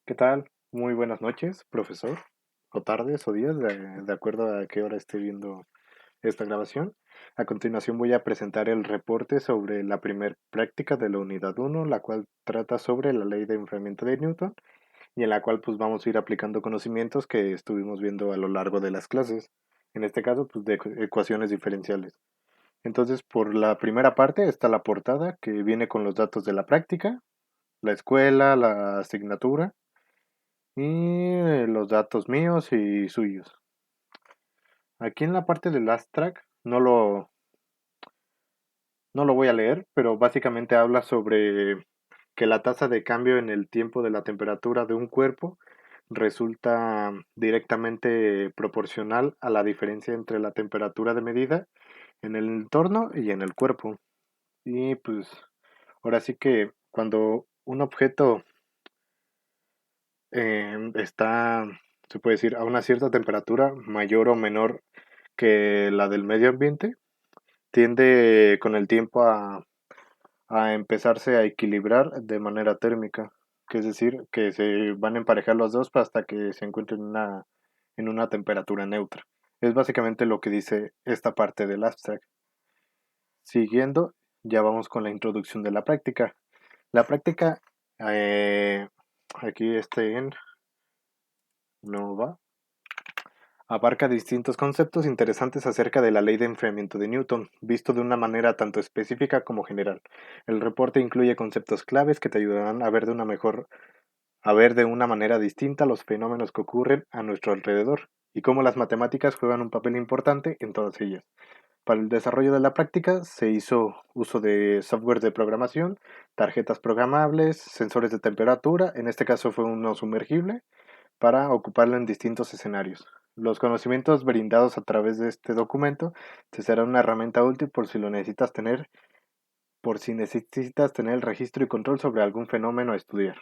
¿Qué tal? Muy buenas noches, profesor, o tardes o días, de acuerdo a qué hora esté viendo esta grabación. A continuación voy a presentar el reporte sobre la primer práctica de la unidad uno, la cual trata sobre la ley de enfriamiento de Newton y en la cual pues vamos a ir aplicando conocimientos que estuvimos viendo a lo largo de las clases. En este caso, pues de ecuaciones diferenciales. Entonces, por la primera parte está la portada que viene con los datos de la práctica, la escuela, la asignatura y los datos míos y suyos. Aquí en la parte del abstract no lo voy a leer, pero básicamente habla sobre que la tasa de cambio en el tiempo de la temperatura de un cuerpo resulta directamente proporcional a la diferencia entre la temperatura de medida en el entorno y en el cuerpo. Y pues ahora sí que cuando un objeto está, se puede decir, a una cierta temperatura mayor o menor que la del medio ambiente, tiende con el tiempo a empezarse a equilibrar de manera térmica, que es decir, que se van a emparejar los dos hasta que se encuentren en una temperatura neutra. Es básicamente lo que dice esta parte del abstract. Siguiendo, ya vamos con la introducción de la práctica. La práctica, eh, aquí no va. Abarca distintos conceptos interesantes acerca de la ley de enfriamiento de Newton, visto de una manera tanto específica como general. El reporte incluye conceptos claves que te ayudarán a ver de una manera distinta los fenómenos que ocurren a nuestro alrededor y cómo las matemáticas juegan un papel importante en todas ellas. Para el desarrollo de la práctica se hizo uso de software de programación, tarjetas programables, sensores de temperatura, en este caso fue uno sumergible, para ocuparlo en distintos escenarios. Los conocimientos brindados a través de este documento te serán una herramienta útil por si necesitas tener el registro y control sobre algún fenómeno a estudiar.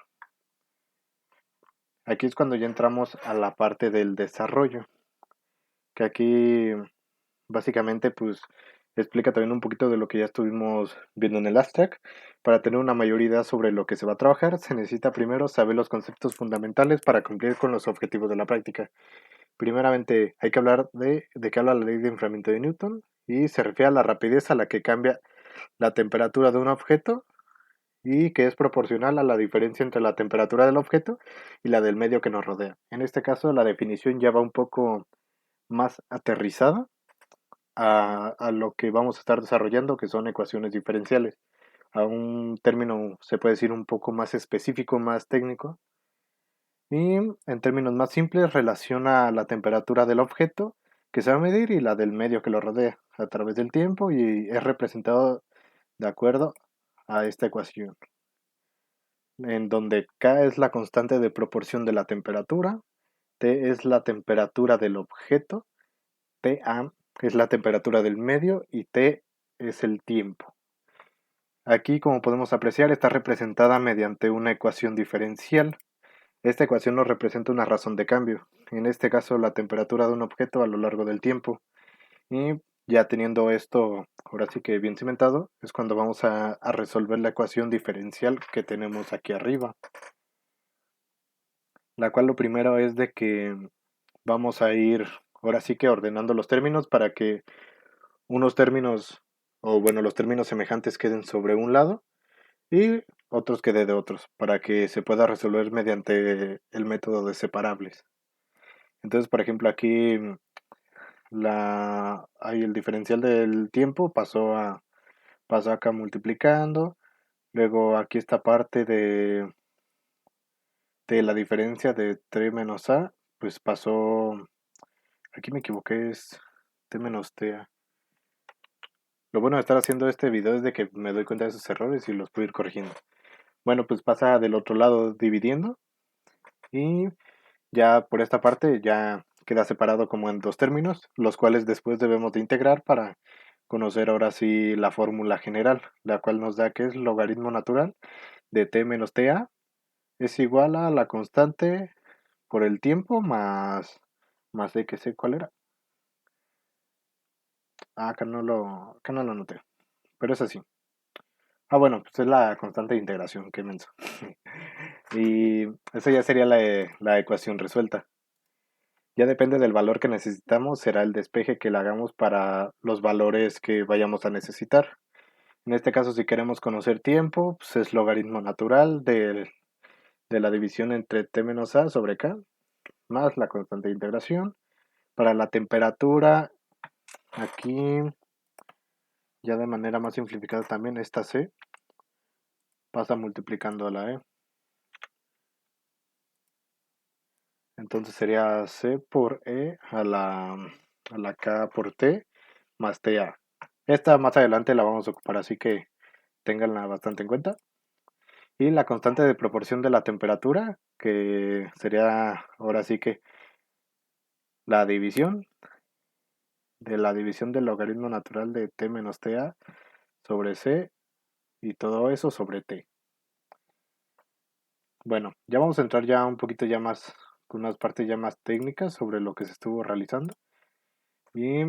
Aquí es cuando ya entramos a la parte del desarrollo, que aquí básicamente pues explica también un poquito de lo que ya estuvimos viendo en el abstract. Para tener una mayor idea sobre lo que se va a trabajar, se necesita primero saber los conceptos fundamentales para cumplir con los objetivos de la práctica. Primeramente, hay que hablar de qué habla la ley de enfriamiento de Newton y se refiere a la rapidez a la que cambia la temperatura de un objeto y que es proporcional a la diferencia entre la temperatura del objeto y la del medio que nos rodea. En este caso, la definición ya va un poco más aterrizada a lo que vamos a estar desarrollando, que son ecuaciones diferenciales. A un término, se puede decir, un poco más específico, más técnico, y en términos más simples relaciona la temperatura del objeto que se va a medir y la del medio que lo rodea a través del tiempo y es representado de acuerdo a esta ecuación, en donde K es la constante de proporción de la temperatura, T es la temperatura del objeto, TA es la temperatura del medio y T es el tiempo. Aquí, como podemos apreciar, está representada mediante una ecuación diferencial. Esta ecuación nos representa una razón de cambio, en este caso la temperatura de un objeto a lo largo del tiempo. Y ya teniendo esto ahora sí que bien cimentado, es cuando vamos a resolver la ecuación diferencial que tenemos aquí arriba, la cual lo primero es de que vamos a ir ahora sí que ordenando los términos para que unos términos, o bueno, los términos semejantes queden sobre un lado y otros queden de otros, para que se pueda resolver mediante el método de separables. Entonces, por ejemplo, aquí ahí el diferencial del tiempo pasó acá multiplicando. Luego aquí esta parte de la diferencia de t menos a, pues pasó, aquí me equivoqué, es t menos t a. Lo bueno de estar haciendo este video es de que me doy cuenta de esos errores y los puedo ir corrigiendo. Bueno, pues pasa del otro lado dividiendo y ya por esta parte ya queda separado como en dos términos, los cuales después debemos de integrar para conocer ahora sí la fórmula general, la cual nos da que es logaritmo natural de t menos ta es igual a la constante por el tiempo más de que sé cuál era. Acá no lo anoté, pero es así. Ah, bueno, pues es la constante de integración, qué menso. Y esa ya sería la ecuación resuelta. Ya depende del valor que necesitamos, será el despeje que le hagamos para los valores que vayamos a necesitar. En este caso, si queremos conocer tiempo, pues es logaritmo natural de la división entre t menos a sobre k más la constante de integración. Para la temperatura, aquí ya de manera más simplificada también, esta c pasa multiplicando a la e. Entonces sería c por e a la k por t más ta. Esta más adelante la vamos a ocupar, así que ténganla bastante en cuenta. Y la constante de proporción de la temperatura, que sería ahora sí que la división de la división del logaritmo natural de t menos ta sobre c y todo eso sobre t. Bueno, ya vamos a entrar ya un poquito ya más, con unas partes ya más técnicas sobre lo que se estuvo realizando. Y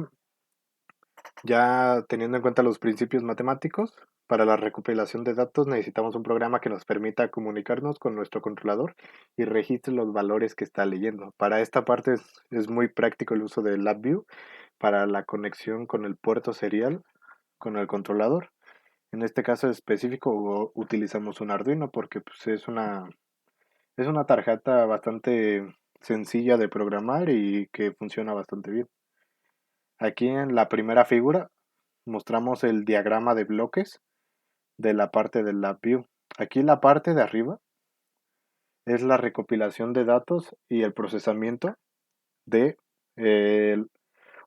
ya teniendo en cuenta los principios matemáticos, para la recopilación de datos necesitamos un programa que nos permita comunicarnos con nuestro controlador y registre los valores que está leyendo. Para esta parte es muy práctico el uso de LabVIEW para la conexión con el puerto serial con el controlador. En este caso específico utilizamos un Arduino porque pues, es una tarjeta bastante sencilla de programar y que funciona bastante bien. Aquí en la primera figura mostramos el diagrama de bloques de la parte del LabVIEW. Aquí la parte de arriba es la recopilación de datos y el procesamiento de, eh,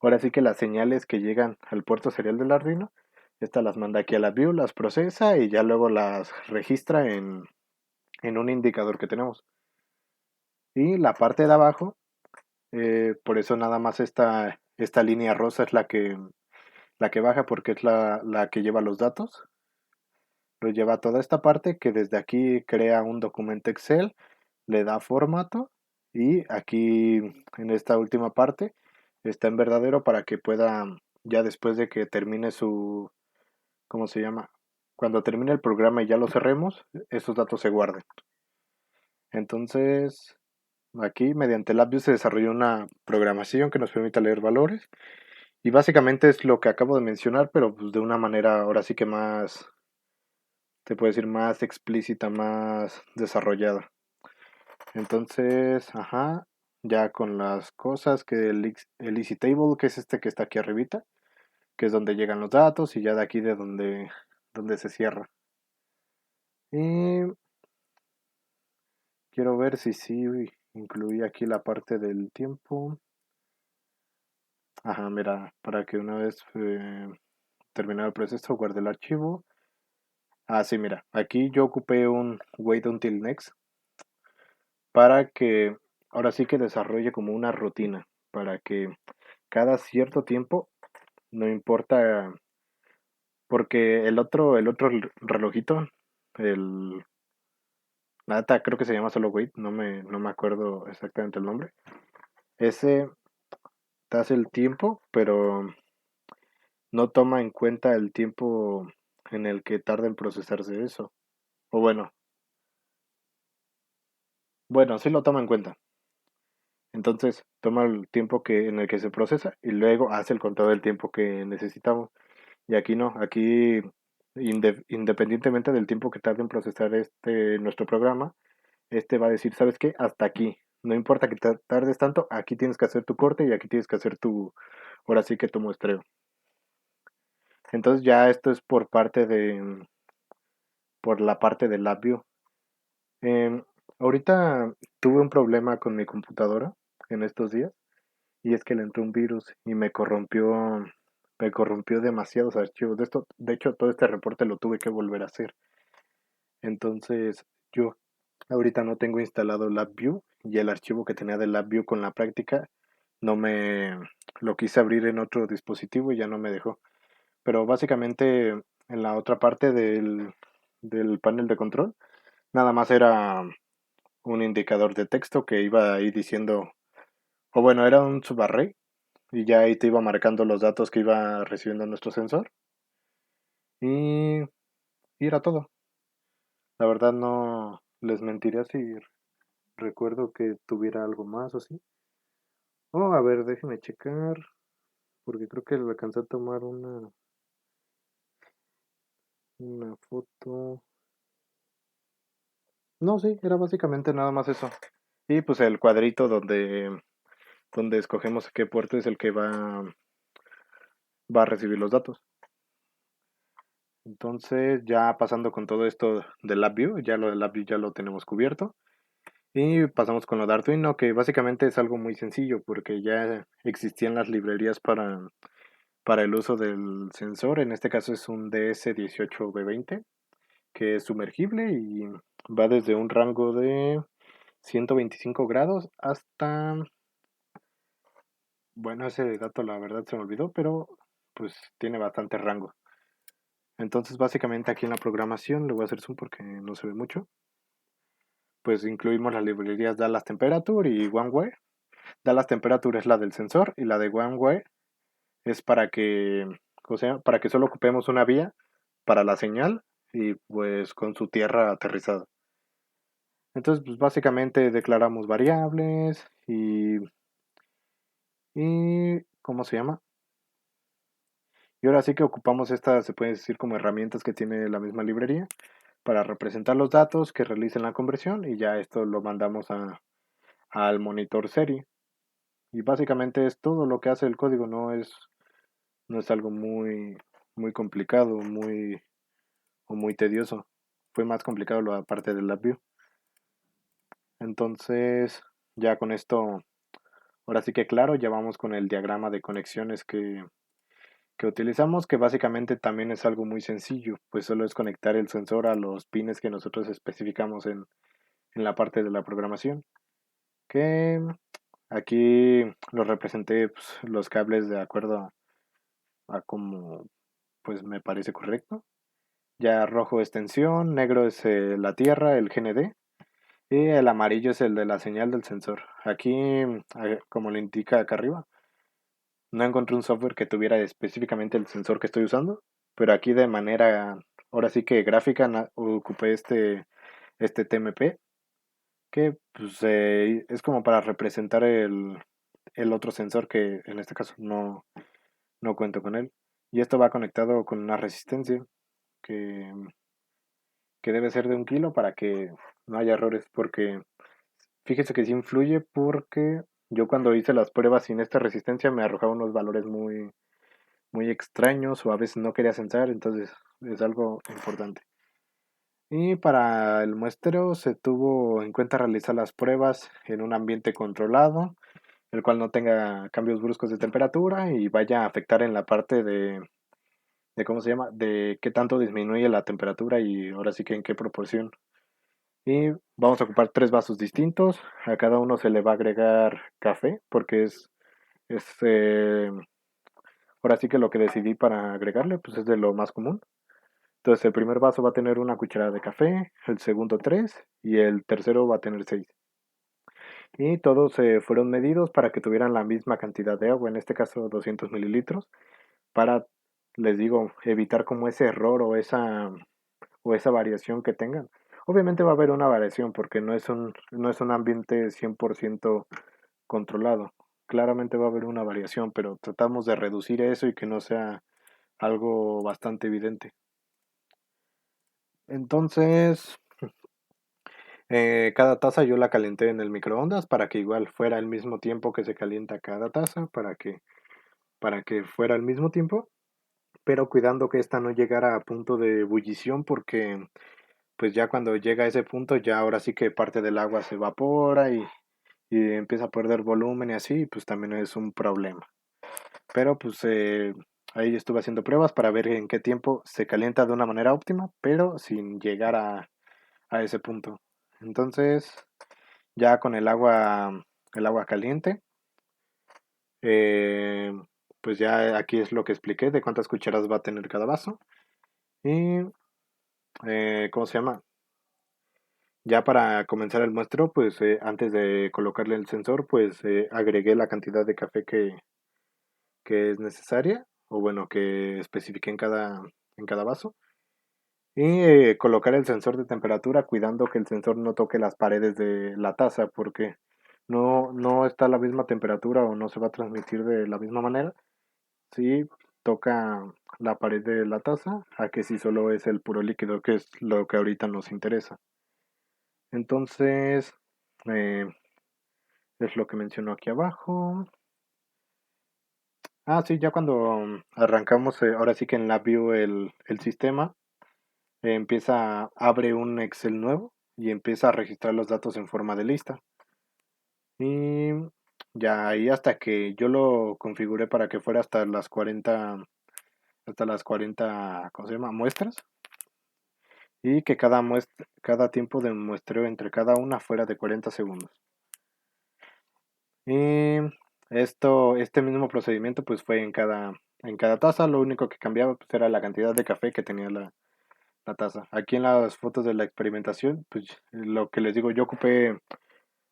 ahora sí que las señales que llegan al puerto serial del Arduino. Estas las manda aquí a LabVIEW, las procesa y ya luego las registra en un indicador que tenemos. Y la parte de abajo, por eso nada más esta línea rosa es la que baja porque es la que lleva los datos. Lo lleva a toda esta parte que desde aquí crea un documento Excel, le da formato y aquí en esta última parte está en verdadero para que pueda, ya después de que termine su, ¿cómo se llama? Cuando termine el programa y ya lo cerremos, esos datos se guarden. Entonces, aquí mediante LabVIEW se desarrolló una programación que nos permite leer valores y básicamente es lo que acabo de mencionar, pero pues de una manera ahora sí que más, te puedo decir, más explícita, más desarrollada. Entonces, ajá, ya con las cosas que el Easy Table, que es este que está aquí arribita, que es donde llegan los datos y ya de aquí de donde se cierra. Y quiero ver si sí incluí aquí la parte del tiempo. Ajá, mira, para que una vez terminado el proceso guarde el archivo. Ah, sí, mira, aquí yo ocupé un wait until next para que ahora sí que desarrolle como una rutina, para que cada cierto tiempo, no importa, porque el otro relojito, el nata creo que se llama solo wait, no me acuerdo exactamente el nombre. Ese te hace el tiempo, pero no toma en cuenta el tiempo en el que tarda en procesarse eso. O bueno, sí lo toma en cuenta. Entonces, toma el tiempo en el que se procesa y luego hace el contado del tiempo que necesitamos. Y aquí no, aquí independientemente del tiempo que tarde en procesar nuestro programa, este va a decir, ¿sabes qué? Hasta aquí. No importa que tardes tanto, aquí tienes que hacer tu corte y aquí tienes que hacer ahora sí que tu muestreo. Entonces ya esto es por la parte del LabVIEW. Em, ahorita tuve un problema con mi computadora en estos días y es que le entró un virus y me corrompió demasiados archivos. De hecho, todo este reporte lo tuve que volver a hacer. Entonces, yo ahorita no tengo instalado LabVIEW y el archivo que tenía de LabVIEW con la práctica no me lo quise abrir en otro dispositivo y ya no me dejó. Pero básicamente en la otra parte del panel de control, nada más era un indicador de texto que iba ahí diciendo, o bueno, era un subarray y ya ahí te iba marcando los datos que iba recibiendo nuestro sensor y, y era todo. La verdad no, Les mentiría si recuerdo que tuviera algo más o así. Oh, a ver, déjeme checar, porque creo que le alcancé a tomar una foto. No, sí, era básicamente nada más eso. Y pues el cuadrito donde escogemos qué puerto es el que va a recibir los datos. Entonces, ya pasando con todo esto del LabVIEW, ya lo del LabVIEW ya lo tenemos cubierto. Y pasamos con lo de Arduino, que básicamente es algo muy sencillo, porque ya existían las librerías para el uso del sensor. En este caso es un DS18B20, que es sumergible y va desde un rango de 125 grados hasta, bueno, ese dato la verdad se me olvidó, pero pues tiene bastante rango. Entonces, básicamente aquí en la programación, le voy a hacer zoom porque no se ve mucho, pues incluimos las librerías Dallas Temperature y OneWare. Dallas Temperature es la del sensor y la de OneWare es para que, o sea, para que solo ocupemos una vía para la señal y pues con su tierra aterrizada. Entonces, pues básicamente declaramos variables y ¿cómo se llama? Y ahora sí que ocupamos estas, se puede decir como herramientas que tiene la misma librería para representar los datos que realicen la conversión y ya esto lo mandamos al monitor serie. Y básicamente es todo lo que hace el código, no es algo muy complicado, muy tedioso. Fue más complicado la parte del LabVIEW. Entonces, ya con esto, ahora sí que claro, ya vamos con el diagrama de conexiones que utilizamos, que básicamente también es algo muy sencillo, pues solo es conectar el sensor a los pines que nosotros especificamos en la parte de la programación. Que aquí los representé pues, los cables de acuerdo a como pues me parece correcto. Ya rojo es tensión, negro es la tierra, el GND, y el amarillo es el de la señal del sensor. Aquí, como le indica acá arriba, no encontré un software que tuviera específicamente el sensor que estoy usando, pero aquí de manera, ahora sí que gráfica, ocupé este TMP, que pues, es como para representar el otro sensor que en este caso no cuento con él. Y esto va conectado con una resistencia que, que debe ser de 1 kilo para que no haya errores, porque fíjese que sí influye porque yo cuando hice las pruebas sin esta resistencia me arrojaba unos valores muy extraños o a veces no quería sensar, entonces es algo importante. Y para el muestreo se tuvo en cuenta realizar las pruebas en un ambiente controlado, el cual no tenga cambios bruscos de temperatura y vaya a afectar en la parte de ¿cómo se llama? De qué tanto disminuye la temperatura y ahora sí que en qué proporción. Y vamos a ocupar 3 vasos distintos. A cada uno se le va a agregar café porque es ahora sí que lo que decidí para agregarle pues es de lo más común. Entonces el primer vaso va a tener una cucharada de café, el segundo 3 y el tercero va a tener 6. Y todos fueron medidos para que tuvieran la misma cantidad de agua, en este caso 200 mililitros, para, les digo, evitar como ese error o esa variación que tengan. Obviamente va a haber una variación porque no es un ambiente 100% controlado. Claramente va a haber una variación, pero tratamos de reducir eso y que no sea algo bastante evidente. Entonces, cada taza yo la calenté en el microondas para que igual fuera el mismo tiempo que se calienta cada taza, para que fuera al mismo tiempo, pero cuidando que esta no llegara a punto de ebullición porque pues ya cuando llega a ese punto ya ahora sí que parte del agua se evapora y empieza a perder volumen y así, pues también es un problema. Pero pues ahí estuve haciendo pruebas para ver en qué tiempo se calienta de una manera óptima, pero sin llegar a ese punto. Entonces, ya con el agua caliente, eh, pues ya aquí es lo que expliqué de cuántas cucharadas va a tener cada vaso. Y, ¿cómo se llama? Ya para comenzar el muestreo, pues antes de colocarle el sensor, pues agregué la cantidad de café que es necesaria, o bueno, que especifiqué en cada vaso. Y colocar el sensor de temperatura cuidando que el sensor no toque las paredes de la taza porque no está a la misma temperatura o no se va a transmitir de la misma manera si toca la pared de la taza a que si solo es el puro líquido, que es lo que ahorita nos interesa. Entonces, eh, es lo que menciono aquí abajo. Ah, sí, ya cuando arrancamos, ahora sí que en LabVIEW el sistema, abre un Excel nuevo y empieza a registrar los datos en forma de lista. Y ya ahí hasta que yo lo configuré para que fuera hasta las 40, ¿cómo se llama? Muestras. Y que cada tiempo de muestreo entre cada una fuera de 40 segundos. Y este mismo procedimiento pues fue en cada taza, lo único que cambiaba pues era la cantidad de café que tenía la taza. Aquí en las fotos de la experimentación, pues lo que les digo, yo ocupé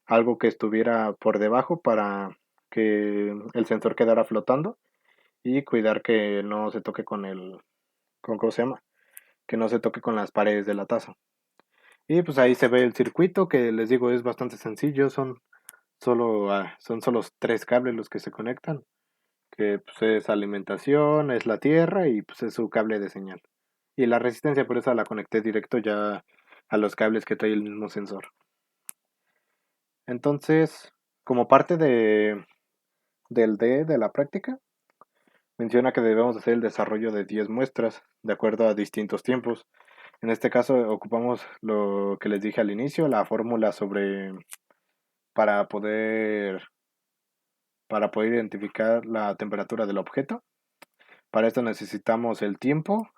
algo que estuviera por debajo para que el sensor quedara flotando y cuidar que no se toque ¿cómo se llama? Que no se toque con las paredes de la taza. Y pues ahí se ve el circuito que les digo es bastante sencillo, son solo 3 cables los que se conectan, que pues es alimentación, es la tierra y pues es su cable de señal. Y la resistencia por eso la conecté directo ya a los cables que trae el mismo sensor. Entonces, como parte del D de la práctica, menciona que debemos hacer el desarrollo de 10 muestras de acuerdo a distintos tiempos. En este caso ocupamos lo que les dije al inicio, la fórmula para poder para poder identificar la temperatura del objeto. Para esto necesitamos el tiempo,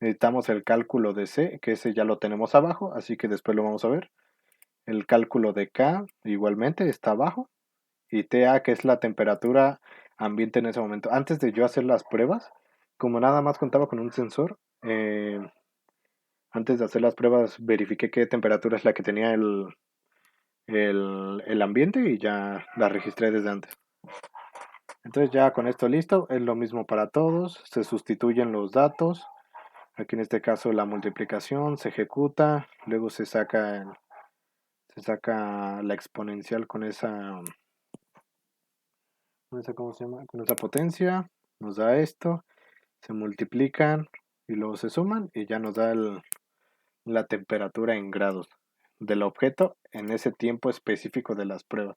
necesitamos el cálculo de C, que ese ya lo tenemos abajo, así que después lo vamos a ver. El cálculo de K igualmente está abajo. Y TA, que es la temperatura ambiente en ese momento. Antes de yo hacer las pruebas, como nada más contaba con un sensor, antes de hacer las pruebas verifiqué qué temperatura es la que tenía el ambiente y ya la registré desde antes. Entonces ya con esto listo, es lo mismo para todos, se sustituyen los datos, aquí en este caso la multiplicación se ejecuta, luego se saca la exponencial con esa, ¿cómo se llama? Con esa potencia, nos da esto, se multiplican y luego se suman y ya nos da la temperatura en grados del objeto en ese tiempo específico de las pruebas.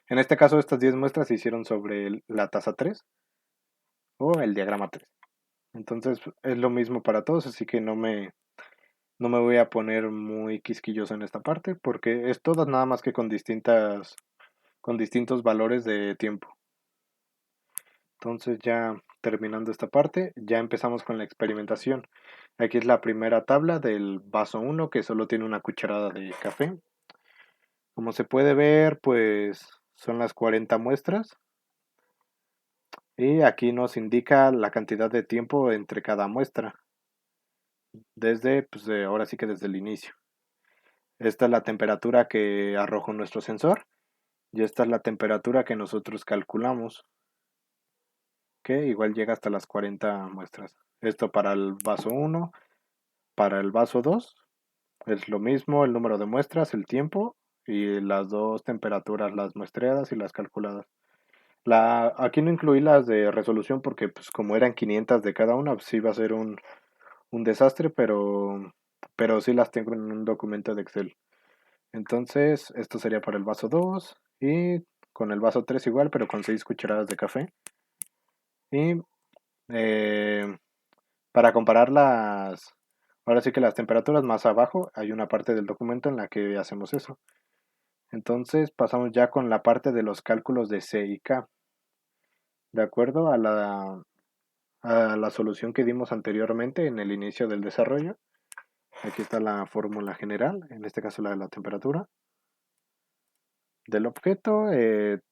En este caso, estas 10 muestras se hicieron sobre la tasa 3 o el diagrama 3. Entonces es lo mismo para todos, así que no me voy a poner muy quisquilloso en esta parte porque es todo nada más que con distintos valores de tiempo. Entonces ya terminando esta parte, ya empezamos con la experimentación. Aquí es la primera tabla del vaso 1 que solo tiene una cucharada de café. Como se puede ver, pues son las 40 muestras. Y aquí nos indica la cantidad de tiempo entre cada muestra. Ahora sí que desde el inicio. Esta es la temperatura que arrojó nuestro sensor. Y esta es la temperatura que nosotros calculamos. Que igual llega hasta las 40 muestras. Esto para el vaso 1. Para el vaso 2 es lo mismo el número de muestras, el tiempo y las dos temperaturas, las muestreadas y las calculadas. Aquí no incluí las de resolución porque pues como eran 500 de cada una, pues sí iba a ser un desastre, pero sí las tengo en un documento de Excel. Entonces, esto sería para el vaso 2 y con el vaso 3 igual, pero con 6 cucharadas de café. Y eh, para comparar ahora sí que las temperaturas más abajo, hay una parte del documento en la que hacemos eso. Entonces pasamos ya con la parte de los cálculos de C y K. De acuerdo a la solución que dimos anteriormente en el inicio del desarrollo, aquí está la fórmula general, en este caso la de la temperatura del objeto.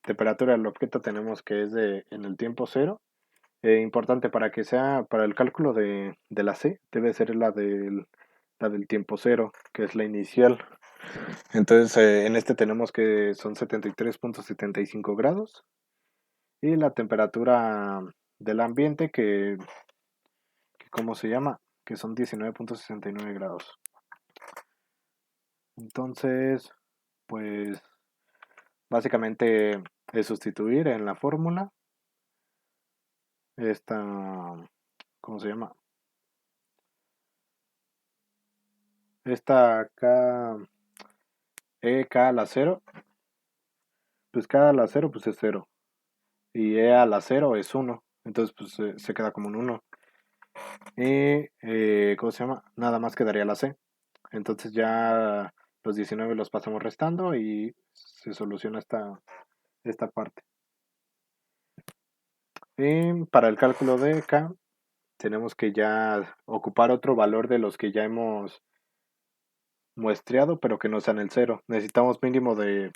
Temperatura del objeto tenemos que es en el tiempo cero. Importante para que sea, para el cálculo de la C, debe ser la del tiempo cero, que es la inicial. Entonces, en este tenemos que son 73.75 grados. Y la temperatura del ambiente, ¿cómo se llama? que son 19.69 grados. Entonces, pues básicamente es sustituir en la fórmula esta, ¿cómo se llama? Esta K, K a la 0, pues K a la 0 pues es 0 y E a la 0 es 1, entonces pues se queda como un 1. Y, ¿cómo se llama? Nada más quedaría la C. Entonces ya los 19 los pasamos restando y se soluciona esta parte. Y para el cálculo de K tenemos que ya ocupar otro valor de los que ya hemos muestreado, pero que no sean el cero. Necesitamos mínimo de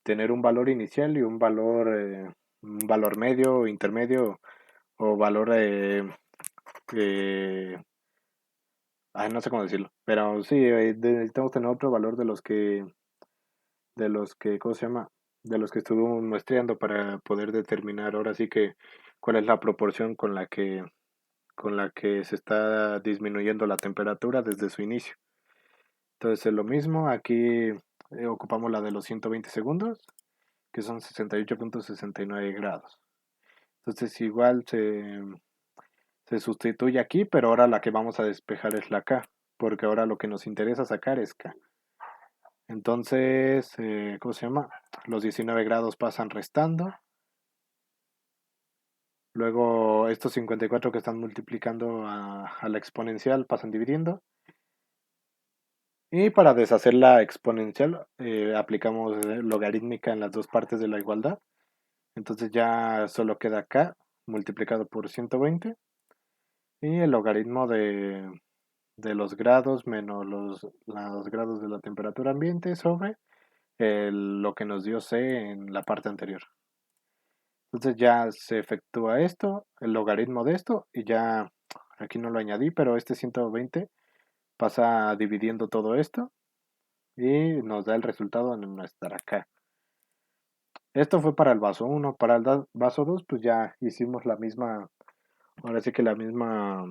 tener un valor inicial y un valor medio, intermedio o valor eh, no sé cómo decirlo, pero sí, necesitamos tener otro valor ¿cómo se llama? De los que estuvimos muestreando para poder determinar ahora sí que cuál es la proporción con la que se está disminuyendo la temperatura desde su inicio. Entonces es lo mismo, aquí ocupamos la de los 120 segundos, que son 68.69 grados. Entonces igual se sustituye aquí, pero ahora la que vamos a despejar es la K, porque ahora lo que nos interesa sacar es K. Entonces, ¿cómo se llama? Los 19 grados pasan restando. Luego estos 54 que están multiplicando a la exponencial pasan dividiendo. Y para deshacer la exponencial aplicamos logarítmica en las dos partes de la igualdad. Entonces ya solo queda K multiplicado por 120. Y el logaritmo de los grados menos los grados de la temperatura ambiente sobre lo que nos dio C en la parte anterior. Entonces ya se efectúa esto, el logaritmo de esto, y ya aquí no lo añadí, pero este 120 pasa dividiendo todo esto y nos da el resultado en nuestra K. Esto fue para el vaso 1. Para el vaso 2 pues ya hicimos la misma, ahora sí que la misma,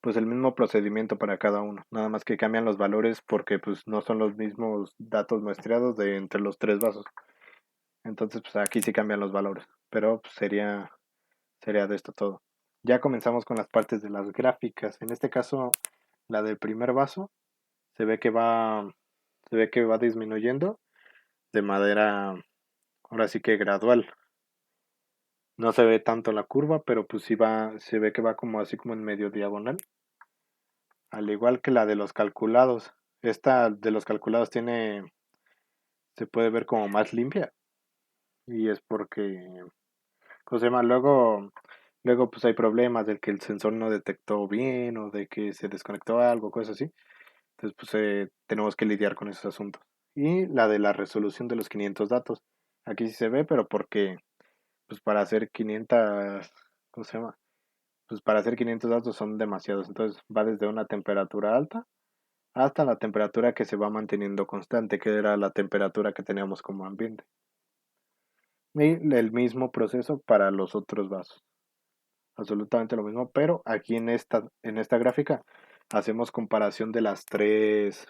pues el mismo procedimiento para cada uno. Nada más que cambian los valores porque pues no son los mismos datos muestreados de entre los tres vasos. Entonces pues aquí sí cambian los valores, pero pues, sería de esto todo. Ya comenzamos con las partes de las gráficas. En este caso, la del primer vaso se ve que va disminuyendo de manera, ahora sí que gradual. No se ve tanto la curva, pero pues sí se ve que va como así como en medio diagonal. Al igual que la de los calculados. Esta de los calculados se puede ver como más limpia. Y es porque, ¿cómo se llama? Luego pues hay problemas de que el sensor no detectó bien o de que se desconectó algo, cosas así. Entonces pues tenemos que lidiar con esos asuntos. Y la de la resolución de los 500 datos. Aquí sí se ve, pero porque pues para hacer 500, ¿cómo se llama? Pues para hacer 500 datos son demasiados. Entonces va desde una temperatura alta hasta la temperatura que se va manteniendo constante, que era la temperatura que teníamos como ambiente. Y el mismo proceso para los otros vasos. Absolutamente lo mismo, pero aquí en esta gráfica hacemos comparación de las tres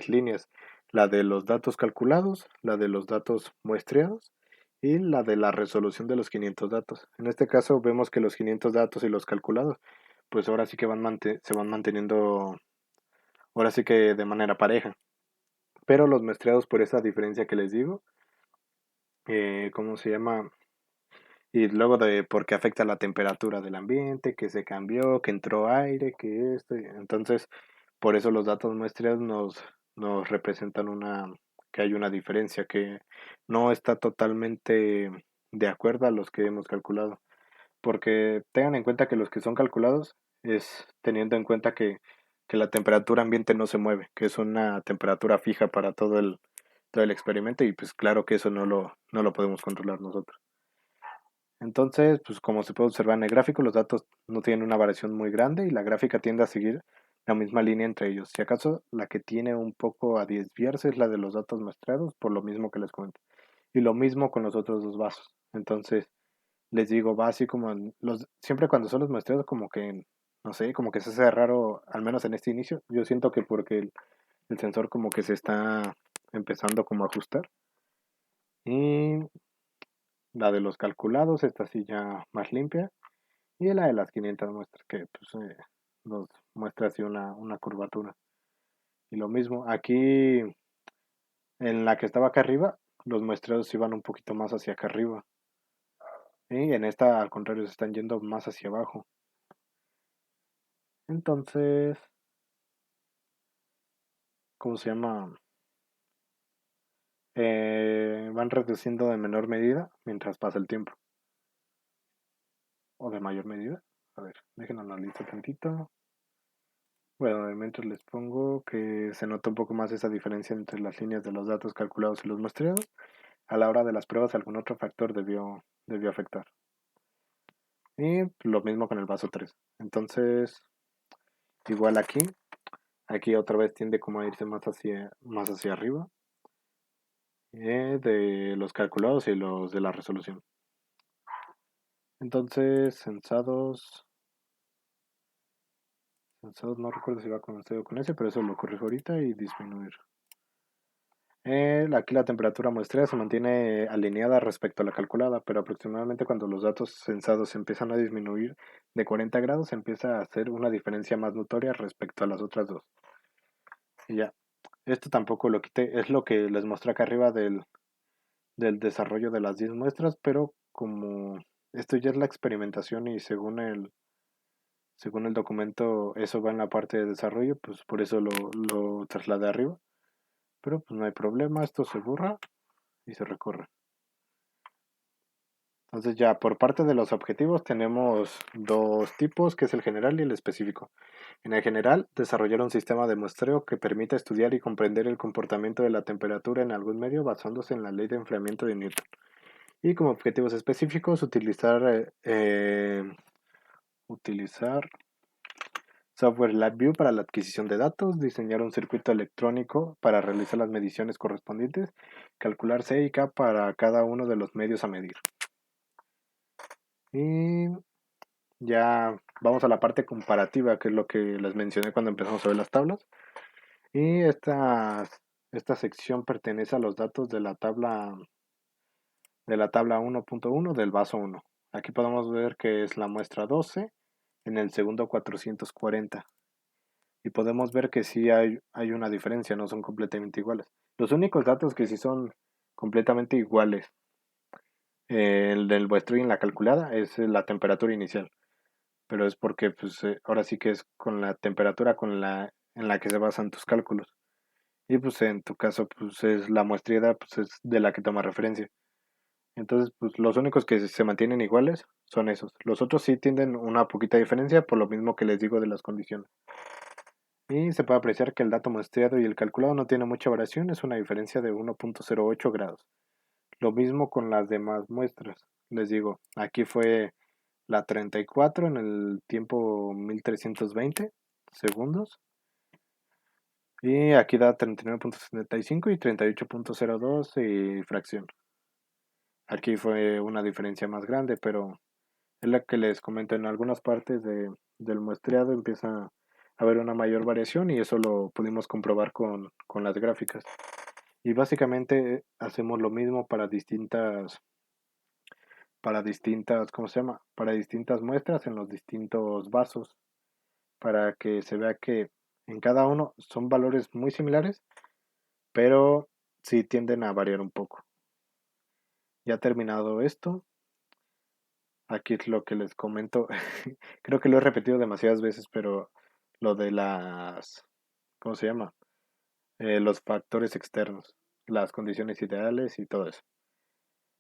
líneas, la de los datos calculados, la de los datos muestreados y la de la resolución de los 500 datos. En este caso vemos que los 500 datos y los calculados, pues ahora sí que se van manteniendo, ahora sí que de manera pareja, pero los muestreados por esa diferencia que les digo, ¿cómo se llama? Y luego de porque afecta la temperatura del ambiente, que se cambió, que entró aire, que esto. Entonces, por eso los datos muestreados nos representan que hay una diferencia, que no está totalmente de acuerdo a los que hemos calculado. Porque tengan en cuenta que los que son calculados es teniendo en cuenta que la temperatura ambiente no se mueve, que es una temperatura fija para todo el experimento y pues claro que eso no lo podemos controlar nosotros. Entonces, pues como se puede observar en el gráfico, los datos no tienen una variación muy grande y la gráfica tiende a seguir la misma línea entre ellos. Si acaso la que tiene un poco a desviarse es la de los datos muestreados, por lo mismo que les comento. Y lo mismo con los otros dos vasos. Entonces, les digo, va así como siempre cuando son los muestreos como que, no sé, como que se hace raro, al menos en este inicio. Yo siento que porque el sensor como que se está empezando como a ajustar. Y la de los calculados, esta sí ya más limpia. Y la de las 500 muestras, que pues nos muestra así una curvatura. Y lo mismo, aquí en la que estaba acá arriba, los muestreos iban un poquito más hacia acá arriba. Y en esta, al contrario, se están yendo más hacia abajo. Entonces, ¿cómo se llama? Van reduciendo de menor medida mientras pasa el tiempo. O de mayor medida. A ver, déjenlo analizar tantito. Bueno, de momento les pongo que se nota un poco más esa diferencia entre las líneas de los datos calculados y los muestreados. A la hora de las pruebas, algún otro factor debió afectar. Y lo mismo con el vaso 3. Entonces, igual aquí otra vez tiende como a irse más hacia arriba de los calculados y los de la resolución. Entonces, sensados no recuerdo si va con este o con ese, pero eso lo corrijo ahorita y disminuir. Aquí la temperatura muestrea se mantiene alineada respecto a la calculada, pero aproximadamente cuando los datos sensados empiezan a disminuir de 40 grados, empieza a hacer una diferencia más notoria respecto a las otras dos. Y ya, esto tampoco lo quité, es lo que les mostré acá arriba del desarrollo de las 10 muestras, pero como esto ya es la experimentación y según el documento eso va en la parte de desarrollo, pues por eso lo trasladé arriba. Pero pues no hay problema, esto se borra y se recorre. Entonces ya por parte de los objetivos tenemos dos tipos, que es el general y el específico. En el general, desarrollar un sistema de muestreo que permita estudiar y comprender el comportamiento de la temperatura en algún medio basándose en la ley de enfriamiento de Newton. Y como objetivos específicos, utilizar software LabVIEW para la adquisición de datos, diseñar un circuito electrónico para realizar las mediciones correspondientes, calcular C y K para cada uno de los medios a medir. Y ya vamos a la parte comparativa, que es lo que les mencioné cuando empezamos a ver las tablas. Y esta sección pertenece a los datos de la tabla 1.1 del vaso 1. Aquí podemos ver que es la muestra 12 en el segundo 440. Y podemos ver que sí hay una diferencia, no son completamente iguales. Los únicos datos que sí son completamente iguales, el del muestreo y en la calculada, es la temperatura inicial. Pero es porque pues, ahora sí que es con la temperatura en la que se basan tus cálculos. Y pues en tu caso, pues es la muestriada, pues es de la que toma referencia. Entonces, pues los únicos que se mantienen iguales son esos. Los otros sí tienden una poquita diferencia por lo mismo que les digo de las condiciones. Y se puede apreciar que el dato muestreado y el calculado no tiene mucha variación, es una diferencia de 1.08 grados. Lo mismo con las demás muestras. Les digo, aquí fue la 34 en el tiempo 1320 segundos. Y aquí da 39.75 y 38.02 y fracción. Aquí fue una diferencia más grande, pero es la que les comento. En algunas partes del muestreado empieza a haber una mayor variación y eso lo pudimos comprobar con las gráficas. Y básicamente hacemos lo mismo para distintas, ¿cómo se llama? Para distintas muestras en los distintos vasos, para que se vea que en cada uno son valores muy similares, pero sí tienden a variar un poco. Ya terminado esto, aquí es lo que les comento. Creo que lo he repetido demasiadas veces, pero lo de ¿cómo se llama? Los factores externos, las condiciones ideales y todo eso.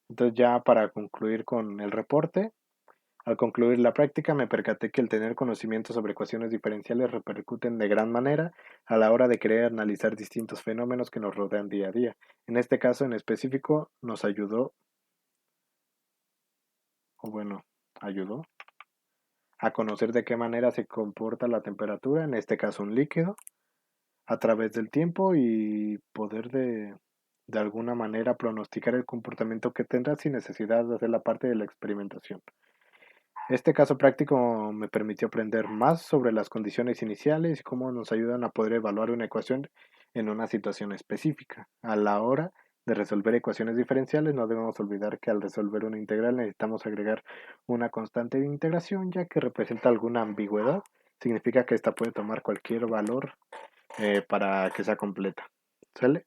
Entonces ya para concluir con el reporte, al concluir la práctica me percaté que el tener conocimiento sobre ecuaciones diferenciales repercuten de gran manera a la hora de querer analizar distintos fenómenos que nos rodean día a día. En este caso en específico nos ayudó, o bueno, ayudó a conocer de qué manera se comporta la temperatura, en este caso un líquido, a través del tiempo y poder de alguna manera pronosticar el comportamiento que tendrá sin necesidad de hacer la parte de la experimentación. Este caso práctico me permitió aprender más sobre las condiciones iniciales y cómo nos ayudan a poder evaluar una ecuación en una situación específica. A la hora de resolver ecuaciones diferenciales, no debemos olvidar que al resolver una integral necesitamos agregar una constante de integración, ya que representa alguna ambigüedad. Significa que esta puede tomar cualquier valor para que sea completa. ¿Sale?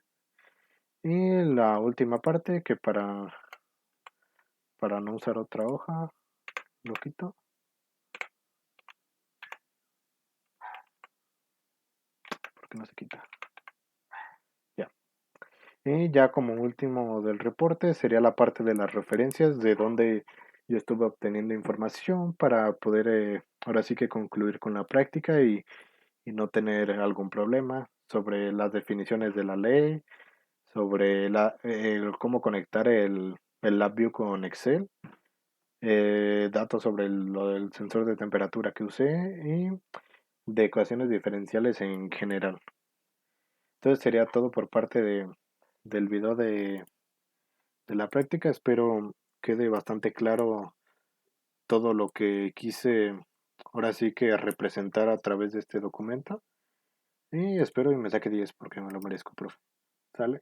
Y la última parte, que para no usar otra hoja, lo quito. ¿Por qué no se quita? Ya. Y ya como último del reporte sería la parte de las referencias, de donde yo estuve obteniendo información para poder ahora sí que concluir con la práctica y no tener algún problema sobre las definiciones de la ley, sobre cómo conectar el LabVIEW con Excel, datos sobre lo del sensor de temperatura que usé y de ecuaciones diferenciales en general. Entonces sería todo por parte del video de la práctica. Espero quede bastante claro todo lo que quise ahora sí que representar a través de este documento. Y espero y me saque 10 porque me lo merezco, profe. ¿Sale?